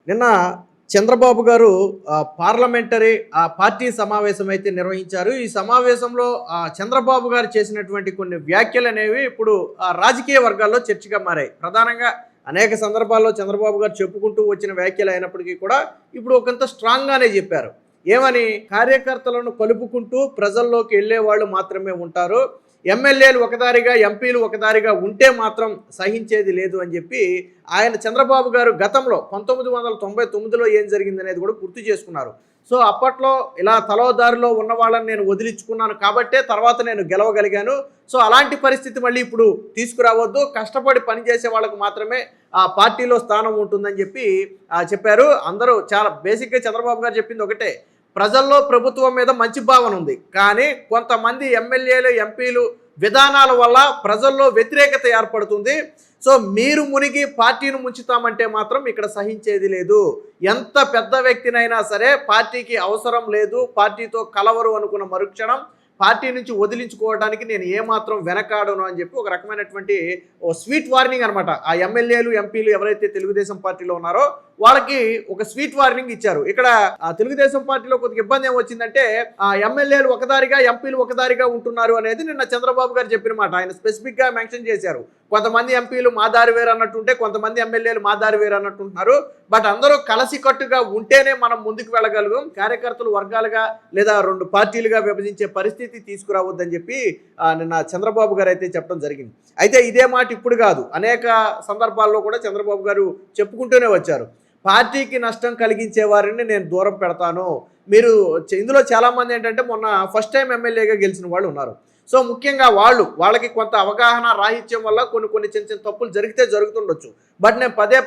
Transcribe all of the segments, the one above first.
నిన్న చంద్రబాబు గారు parliamentary party సమావేశం అయితే నిర్వహించారు. ఈ సమావేశంలో చంద్రబాబు గారు చేసినటువంటి కొన్ని వ్యాఖ్యలు అనేవి ఇప్పుడు రాజకీయ వర్గాల్లో చర్చగా మారాయి. ప్రధానంగా అనేక సందర్భాల్లో చంద్రబాబు గారు చెప్పుకుంటూ వచ్చిన వ్యాఖ్యలు అయినప్పటికీ కూడా ఇప్పుడు ఒకంత స్ట్రాంగ్గానే చెప్పారు. ఏమని? కార్యకర్తలను కలుపుకుంటూ ప్రజల్లోకి వెళ్ళే వాళ్ళు మాత్రమే ఉంటారు, ఎమ్మెల్యేలు ఒకదారిగా ఎంపీలు ఒకదారిగా ఉంటే మాత్రం సహించేది లేదు అని చెప్పి ఆయన చంద్రబాబు గారు గతంలో 1999లో ఏం జరిగింది అనేది కూడా గుర్తు చేసుకున్నారు. సో అప్పట్లో ఇలా తలోదారిలో ఉన్న వాళ్ళని నేను వదిలించుకున్నాను కాబట్టే తర్వాత నేను గెలవగలిగాను. సో అలాంటి పరిస్థితి మళ్ళీ ఇప్పుడు తీసుకురావద్దు, కష్టపడి పనిచేసే వాళ్ళకు మాత్రమే ఆ పార్టీలో స్థానం ఉంటుందని చెప్పి చెప్పారు. అందరూ చాలా బేసిక్గా చంద్రబాబు గారు చెప్పింది ఒకటే, ప్రజల్లో ప్రభుత్వం మీద మంచి భావన ఉంది, కానీ కొంతమంది ఎమ్మెల్యేలు ఎంపీలు విధానాల వల్ల ప్రజల్లో వ్యతిరేకత ఏర్పడుతుంది. సో మీరు మునిగి పార్టీని ముంచుతామంటే మాత్రం ఇక్కడ సహించేది లేదు. ఎంత పెద్ద వ్యక్తినైనా సరే పార్టీకి అవసరం లేదు, పార్టీతో కలవరు అనుకున్న మరుక్షణం పార్టీ నుంచి వదిలించుకోవడానికి నేను ఏమాత్రం వెనకాడను అని చెప్పి ఒక రకమైనటువంటి స్వీట్ వార్నింగ్ అనమాట. ఆ ఎమ్మెల్యేలు ఎంపీలు ఎవరైతే తెలుగుదేశం పార్టీలో ఉన్నారో వాళ్ళకి ఒక స్వీట్ వార్నింగ్ ఇచ్చారు. ఇక్కడ తెలుగుదేశం పార్టీలో కొద్దిగా ఇబ్బంది ఏమొచ్చిందంటే ఎమ్మెల్యేలు ఒకదారిగా ఎంపీలు ఒకదారిగా ఉంటున్నారు అనేది నిన్న చంద్రబాబు గారు చెప్పిన మాట. ఆయన స్పెసిఫిక్గా మెన్షన్ చేశారు. కొంతమంది ఎంపీలు మా దారి వేరు అన్నట్టుంటే కొంతమంది ఎమ్మెల్యేలు మా దారి వేరు అన్నట్టుంటున్నారు. బట్ అందరూ కలిసికట్టుగా ఉంటేనే మనం ముందుకు వెళ్ళగలం, కార్యకర్తలు వర్గాలుగా లేదా రెండు పార్టీలుగా విభజించే పరిస్థితి తీసుకురావద్దని చెప్పి నిన్న చంద్రబాబు గారు అయితే చెప్పడం జరిగింది. అయితే ఇదే మాట ఇప్పుడు కాదు, అనేక సందర్భాల్లో కూడా చంద్రబాబు గారు చెప్పుకుంటూనే వచ్చారు. పార్టీకి నష్టం కలిగించే వారిని నేను దూరం పెడతాను. మీరు ఇందులో చాలామంది ఏంటంటే మొన్న ఫస్ట్ టైం ఎమ్మెల్యేగా గెలిచిన వాళ్ళు ఉన్నారు. సో ముఖ్యంగా వాళ్ళకి కొంత అవగాహన రాహిత్యం వల్ల కొన్ని చిన్న చిన్న తప్పులు జరుగుతుండొచ్చు. బట్ నేను పదే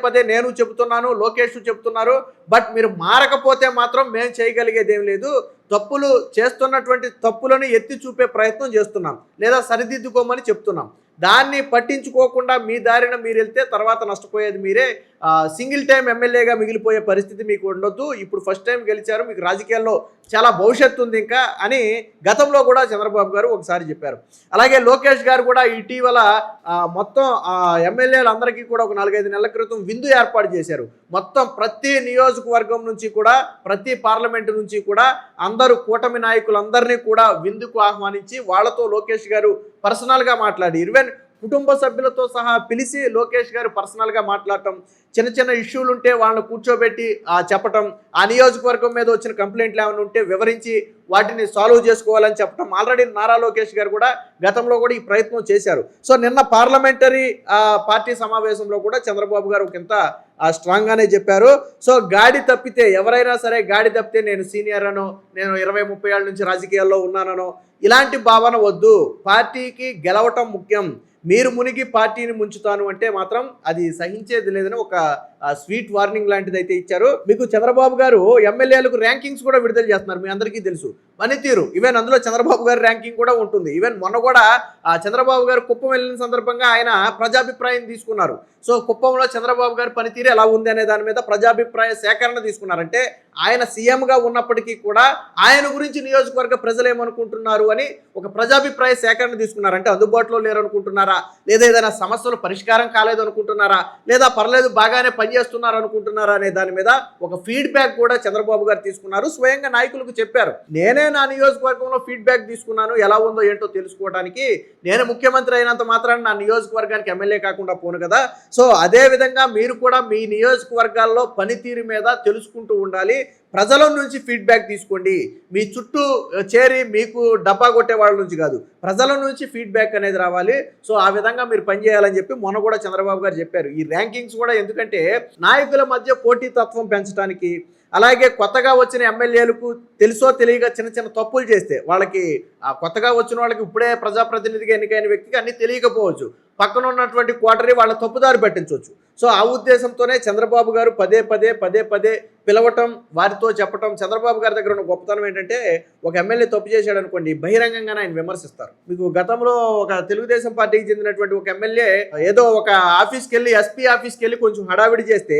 పదే నేను చెబుతున్నాను, లోకేష్ చెబుతున్నారు, బట్ మీరు మారకపోతే మాత్రం మేము చేయగలిగేది ఏం లేదు. తప్పులు చేస్తున్నటువంటి తప్పులను ఎత్తి చూపే ప్రయత్నం చేస్తున్నాం, లేదా సరిదిద్దుకోమని చెప్తున్నాం. దాన్ని పట్టించుకోకుండా మీ దారిన మీరు వెళ్తే తర్వాత నష్టపోయేది మీరే. సింగిల్ టైం ఎమ్మెల్యేగా మిగిలిపోయే పరిస్థితి మీకు ఉండొద్దు. ఇప్పుడు ఫస్ట్ టైం గెలిచారు, మీకు రాజకీయాల్లో చాలా భవిష్యత్తు ఉంది ఇంకా అని గతంలో కూడా చంద్రబాబు గారు ఒకసారి చెప్పారు. అలాగే లోకేష్ గారు కూడా ఇటీవల మొత్తం ఎమ్మెల్యేలందరికీ కూడా ఒక 4-5 నెలల క్రితం విందు ఏర్పాటు చేశారు. మొత్తం ప్రతి నియోజకవర్గం నుంచి కూడా ప్రతి పార్లమెంటు నుంచి కూడా అందరూ కూటమి నాయకులందరినీ కూడా విందుకు ఆహ్వానించి వాళ్ళతో లోకేష్ గారు పర్సనల్గా మాట్లాడి, ఈవెన్ కుటుంబ సభ్యులతో సహా పిలిచి లోకేష్ గారు పర్సనల్గా మాట్లాడటం, చిన్న ఇష్యూలు ఉంటే వాళ్ళని కూర్చోబెట్టి చెప్పటం, ఆ నియోజకవర్గం మీద వచ్చిన కంప్లైంట్లు ఏమైనా ఉంటే వివరించి వాటిని సాల్వ్ చేసుకోవాలని చెప్పటం. ఆల్రెడీ నారా లోకేష్ గారు కూడా గతంలో కూడా ఈ ప్రయత్నం చేశారు. సో నిన్న పార్లమెంటరీ పార్టీ సమావేశంలో కూడా చంద్రబాబు గారు ఒకంత స్ట్రాంగ్గానే చెప్పారు. సో గాడి తప్పితే ఎవరైనా సరే గాడి తప్పితే నేను సీనియర్ అనో, నేను 20-30 ఏళ్ళ నుంచి రాజకీయాల్లో ఉన్నానో ఇలాంటి భావన వద్దు. పార్టీకి గెలవటం ముఖ్యం. మీరు మునిగి పార్టీని ముంచుతాను అంటే మాత్రం అది సహించేది లేదని ఒక స్వీట్ వార్నింగ్ లాంటిది అయితే ఇచ్చారు. మీకు చంద్రబాబు గారు ఎమ్మెల్యేలకు ర్యాంకింగ్స్ కూడా విడుదల చేస్తున్నారు, మీ అందరికీ తెలుసు. పనితీరు ఈవెన్ అందులో చంద్రబాబు గారి ర్యాంకింగ్ కూడా ఉంటుంది. ఈవెన్ మొన్న కూడా చంద్రబాబు గారు కుప్పం వెళ్ళిన సందర్భంగా ఆయన ప్రజాభిప్రాయం తీసుకున్నారు. సో కుప్పంలో చంద్రబాబు గారి పనితీరు ఎలా ఉంది అనే దాని మీద ప్రజాభిప్రాయ సేకరణ తీసుకున్నారంటే ఆయన సీఎంగా ఉన్నప్పటికీ కూడా ఆయన గురించి నియోజకవర్గ ప్రజలు ఏమనుకుంటున్నారు అని ఒక ప్రజాభిప్రాయ సేకరణ తీసుకున్నారంటే అందుబాటులో లేరు అనుకుంటున్నారా, లేదా ఏదైనా సమస్యలు పరిష్కారం కాలేదు అనుకుంటున్నారా, లేదా పర్లేదు బాగానే పనిచేస్తున్నారు అనుకుంటున్నారా అనే దాని మీద ఒక ఫీడ్బ్యాక్ కూడా చంద్రబాబు గారు తీసుకున్నారు. స్వయంగా నాయకులకు చెప్పారు, నేనే నా నియోజకవర్గంలో ఫీడ్బ్యాక్ తీసుకున్నాను, ఎలా ఉందో ఏంటో తెలుసుకోవడానికి. నేను ముఖ్యమంత్రి అయినంత మాత్రాన నా నియోజకవర్గానికి ఎమ్మెల్యే కాకుండా పోను కదా. సో అదేవిధంగా మీరు కూడా మీ నియోజకవర్గాల్లో పనితీరు మీద తెలుసుకుంటూ ఉండాలి. ప్రజల నుంచి ఫీడ్బ్యాక్ తీసుకోండి. మీ చుట్టూ చేరి మీకు డబ్బా కొట్టే వాళ్ళ నుంచి కాదు, ప్రజల నుంచి ఫీడ్బ్యాక్ అనేది రావాలి. సో ఆ విధంగా మీరు పనిచేయాలని చెప్పి మొన్న కూడా చంద్రబాబు గారు చెప్పారు. ఈ ర్యాంకింగ్స్ కూడా ఎందుకంటే నాయకుల మధ్య పోటీతత్వం పెంచడానికి, అలాగే కొత్తగా వచ్చిన ఎమ్మెల్యేలకు తెలుసో తెలియక చిన్న తప్పులు చేస్తే వాళ్ళకి కొత్తగా వచ్చిన వాళ్ళకి ఇప్పుడే ప్రజాప్రతినిధిగా ఎన్నికైన వ్యక్తికి అన్నీ తెలియకపోవచ్చు, పక్కన ఉన్నటువంటి కోటరీ వాళ్ళ తప్పుదారి పట్టించవచ్చు. సో ఆ ఉద్దేశంతోనే చంద్రబాబు గారు పదే పిలవటం, వారితో చెప్పటం. చంద్రబాబు గారి దగ్గర ఉన్న గొప్పతనం ఏంటంటే ఒక ఎమ్మెల్యే తప్పు చేశాడు అనుకోండి, బహిరంగంగానే ఆయన విమర్శిస్తారు. మీకు గతంలో ఒక తెలుగుదేశం పార్టీకి చెందినటువంటి ఒక ఎమ్మెల్యే ఏదో ఒక ఆఫీస్కి వెళ్ళి, ఎస్పీ ఆఫీస్కి వెళ్ళి కొంచెం హడావిడి చేస్తే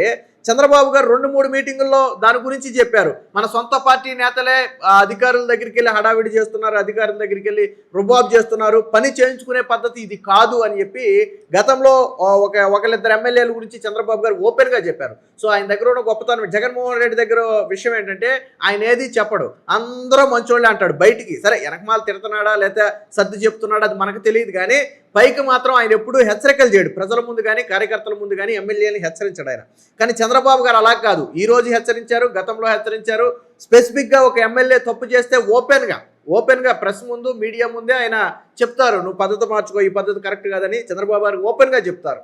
చంద్రబాబు గారు 2-3 మీటింగుల్లో దాని గురించి చెప్పారు. మన సొంత పార్టీ నేతలే అధికారుల దగ్గరికి వెళ్ళి హడావిడి చేస్తున్నారు, అధికారుల దగ్గరికి వెళ్ళి రుబాబ్ చేస్తున్నారు, పని చేయించుకునే పద్ధతి ఇది కాదు అని చెప్పి గతంలో ఒకళ్ళిద్దరు ఎమ్మెల్యేల గురించి గురించి చంద్రబాబు గారు ఓపెన్గా చెప్పారు. సో ఆయన దగ్గర ఉన్న గొప్పతనం, జగన్మోహన్ రెడ్డి దగ్గర విషయం ఏంటంటే ఆయన ఏది చెప్పడు, అందరూ మంచోళ్ళే అంటాడు బయటికి. సరే వెనకమాల తిడుతున్నాడా లేకపోతే సర్ది చెప్తున్నాడా అది మనకు తెలియదు, కానీ పైకి మాత్రం ఆయన ఎప్పుడూ హెచ్చరికలు చేయడు. ప్రజల ముందు కానీ కార్యకర్తల ముందు కానీ ఎమ్మెల్యేని హెచ్చరించడు ఆయన. కానీ చంద్రబాబు గారు అలా కాదు, ఈ రోజు హెచ్చరించారు, గతంలో హెచ్చరించారు. స్పెసిఫిక్గా ఒక ఎమ్మెల్యే తప్పు చేస్తే ఓపెన్గా ప్రెస్ ముందు మీడియా ముందే ఆయన చెప్తారు, నువ్వు పద్ధతి మార్చుకో, ఈ పద్ధతి కరెక్ట్ కాదని చంద్రబాబు గారు ఓపెన్గా చెప్తారు.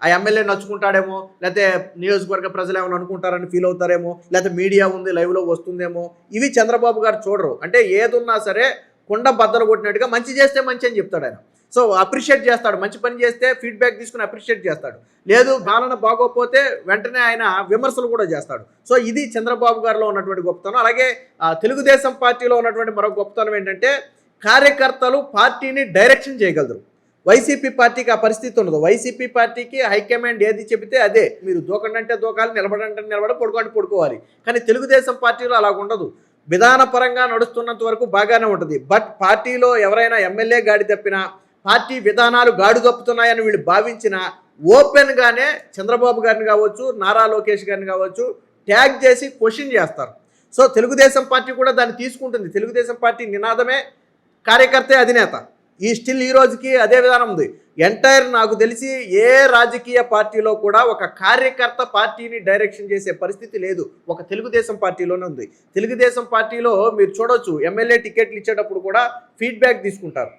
ఆ ఎమ్మెల్యే నచ్చుకుంటాడేమో, లేకపోతే నియోజకవర్గ ప్రజలు ఏమైనా అనుకుంటారని ఫీల్ అవుతారేమో, లేకపోతే మీడియా ఉంది లైవ్లో వస్తుందేమో, ఇవి చంద్రబాబు గారు చూడరు. అంటే ఏదున్నా సరే కుండ బద్దలు కొట్టినట్టుగా మంచి చేస్తే మంచి అని చెప్తాడు ఆయన. సో అప్రిషియేట్ చేస్తాడు, మంచి పని చేస్తే ఫీడ్బ్యాక్ తీసుకుని అప్రిషియేట్ చేస్తాడు. లేదు పాలన బాగోకపోతే వెంటనే ఆయన విమర్శలు కూడా చేస్తాడు. సో ఇది చంద్రబాబు గారిలో ఉన్నటువంటి గొప్పతనం. అలాగే తెలుగుదేశం పార్టీలో ఉన్నటువంటి మరొక గొప్పతనం ఏంటంటే కార్యకర్తలు పార్టీని డైరెక్షన్ చేయగలరు. వైసీపీ పార్టీకి ఆ పరిస్థితి ఉండదు. వైసీపీ పార్టీకి హైకమాండ్ ఏది చెబితే అదే, మీరు దూకండి అంటే దూకాలి, నిలబడంటే నిలబడ, పడుకోండి పడుకోవాలి. కానీ తెలుగుదేశం పార్టీలో అలాగ ఉండదు. విధానపరంగా నడుస్తున్నంత వరకు బాగానే ఉంటుంది. బట్ పార్టీలో ఎవరైనా ఎమ్మెల్యే గాడి తప్పినా, పార్టీ విధానాలు గాడు తప్పుతున్నాయని వీళ్ళు భావించిన ఓపెన్గానే చంద్రబాబు గారిని కావచ్చు, నారా లోకేష్ గారిని కావచ్చు ట్యాగ్ చేసి క్వశ్చన్ చేస్తారు. సో తెలుగుదేశం పార్టీ కూడా దాన్ని తీసుకుంటుంది. తెలుగుదేశం పార్టీ నినాదమే కార్యకర్తే అధినేత. ఈ రోజుకి అదే విధానం ఉంది. ఎంటైర్ నాకు తెలిసి ఏ రాజకీయ పార్టీలో కూడా ఒక కార్యకర్త పార్టీని డైరెక్షన్ చేసే పరిస్థితి లేదు, ఒక తెలుగుదేశం పార్టీలోనే ఉంది. తెలుగుదేశం పార్టీలో మీరు చూడొచ్చు, ఎమ్మెల్యే టికెట్లు ఇచ్చేటప్పుడు కూడా ఫీడ్బ్యాక్ తీసుకుంటారు,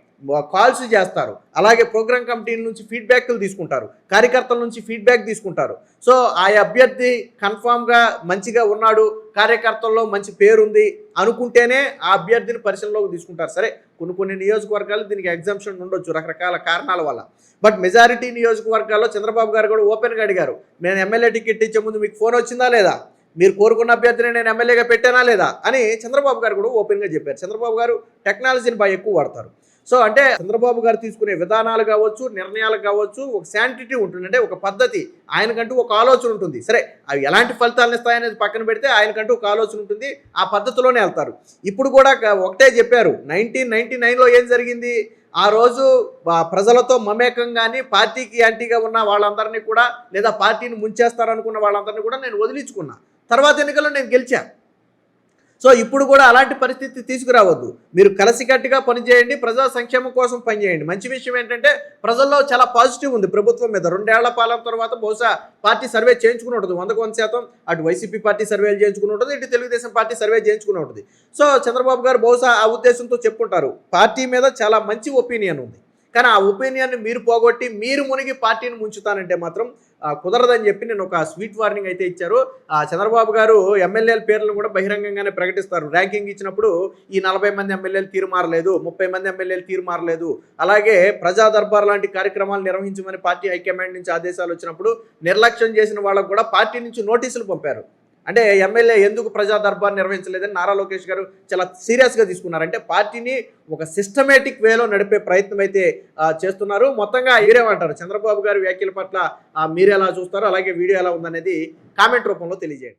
కాల్స్ చేస్తారు. అలాగే ప్రోగ్రామ్ కమిటీల నుంచి ఫీడ్బ్యాక్లు తీసుకుంటారు, కార్యకర్తల నుంచి ఫీడ్బ్యాక్ తీసుకుంటారు. సో ఆ అభ్యర్థి కన్ఫామ్గా మంచిగా ఉన్నాడు, కార్యకర్తల్లో మంచి పేరుంది అనుకుంటేనే ఆ అభ్యర్థిని పరిశీలనలోకి తీసుకుంటారు. సరే కొన్ని నియోజకవర్గాలు దీనికి ఎగ్జామ్షన్ ఉండొచ్చు రకరకాల కారణాల వల్ల. బట్ మెజారిటీ నియోజకవర్గాల్లో చంద్రబాబు గారు కూడా ఓపెన్గా అడిగారు, నేను ఎమ్మెల్యే టికెట్ ఇచ్చే ముందు మీకు ఫోన్ వచ్చిందా లేదా, మీరు కోరుకున్న అభ్యర్థిని నేను ఎమ్మెల్యేగా పెట్టానా లేదా అని చంద్రబాబు గారు కూడా ఓపెన్గా చెప్పారు. చంద్రబాబు గారు టెక్నాలజీని బాగా ఎక్కువ వాడతారు. సో అంటే చంద్రబాబు గారు తీసుకునే విధానాలు కావచ్చు, నిర్ణయాలు కావచ్చు, ఒక శాంటిటీ ఉంటుంది. అంటే ఒక పద్ధతి, ఆయనకంటూ ఒక ఆలోచన ఉంటుంది. సరే అవి ఎలాంటి ఫలితాలను ఇస్తాయనేది పక్కన పెడితే ఆయనకంటూ ఒక ఆలోచన ఉంటుంది, ఆ పద్ధతిలోనే వెళ్తారు. ఇప్పుడు కూడా ఒకటే చెప్పారు, 1999లో ఏం జరిగింది, ఆ రోజు ప్రజలతో మమేకం కానీ పార్టీకి యాంటీగా ఉన్న వాళ్ళందరినీ కూడా, లేదా పార్టీని ముంచేస్తారనుకున్న వాళ్ళందరినీ కూడా నేను వదిలించుకున్నా. తర్వాత ఎన్నికల్లో నేను గెలిచా. సో ఇప్పుడు కూడా అలాంటి పరిస్థితి తీసుకురావద్దు. మీరు కలిసికట్టుగా పనిచేయండి, ప్రజా సంక్షేమం కోసం పనిచేయండి. మంచి విషయం ఏంటంటే ప్రజల్లో చాలా పాజిటివ్ ఉంది ప్రభుత్వం మీద. 2 ఏళ్ల పాలన తర్వాత బహుశా పార్టీ సర్వే చేయించుకుని ఉంటుంది 100%. అటు వైసీపీ పార్టీ సర్వేలు చేయించుకుని ఉంటుంది, ఇటు తెలుగుదేశం పార్టీ సర్వే చేయించుకుని ఉంటుంది. సో చంద్రబాబు గారు బహుశా ఆ ఉద్దేశంతో చెప్పుకుంటారు, పార్టీ మీద చాలా మంచి ఒపీనియన్ ఉంది. కానీ ఆ ఒపీనియన్ని మీరు పోగొట్టి మీరు మునిగి పార్టీని ముంచుతానంటే మాత్రం కుదరదని చెప్పి నేను ఒక స్వీట్ వార్నింగ్ అయితే ఇచ్చారు. చంద్రబాబు గారు ఎమ్మెల్యేల పేర్లను కూడా బహిరంగంగానే ప్రకటిస్తారు. ర్యాంకింగ్ ఇచ్చినప్పుడు ఈ 40 మంది ఎమ్మెల్యేలు తీరు మారలేదు, 30 మంది ఎమ్మెల్యేలు తీరు మారలేదు. అలాగే ప్రజా దర్బార్ లాంటి కార్యక్రమాలు నిర్వహించమని పార్టీ హైకమాండ్ నుంచి ఆదేశాలు వచ్చినప్పుడు నిర్లక్ష్యం చేసిన వాళ్ళకు కూడా పార్టీ నుంచి నోటీసులు పంపారు. అంటే ఎమ్మెల్యే ఎందుకు ప్రజా దర్బార్ నిర్వహించలేదని నారా లోకేష్ గారు చాలా సీరియస్గా తీసుకున్నారు. అంటే పార్టీని ఒక సిస్టమేటిక్ వేలో నడిపే ప్రయత్నం అయితే చేస్తున్నారు. మొత్తంగా మీరేమంటారు, చంద్రబాబు గారి వ్యాఖ్యల పట్ల మీరెలా చూస్తారో, అలాగే వీడియో ఎలా ఉందనేది కామెంట్ రూపంలో తెలియజేయండి.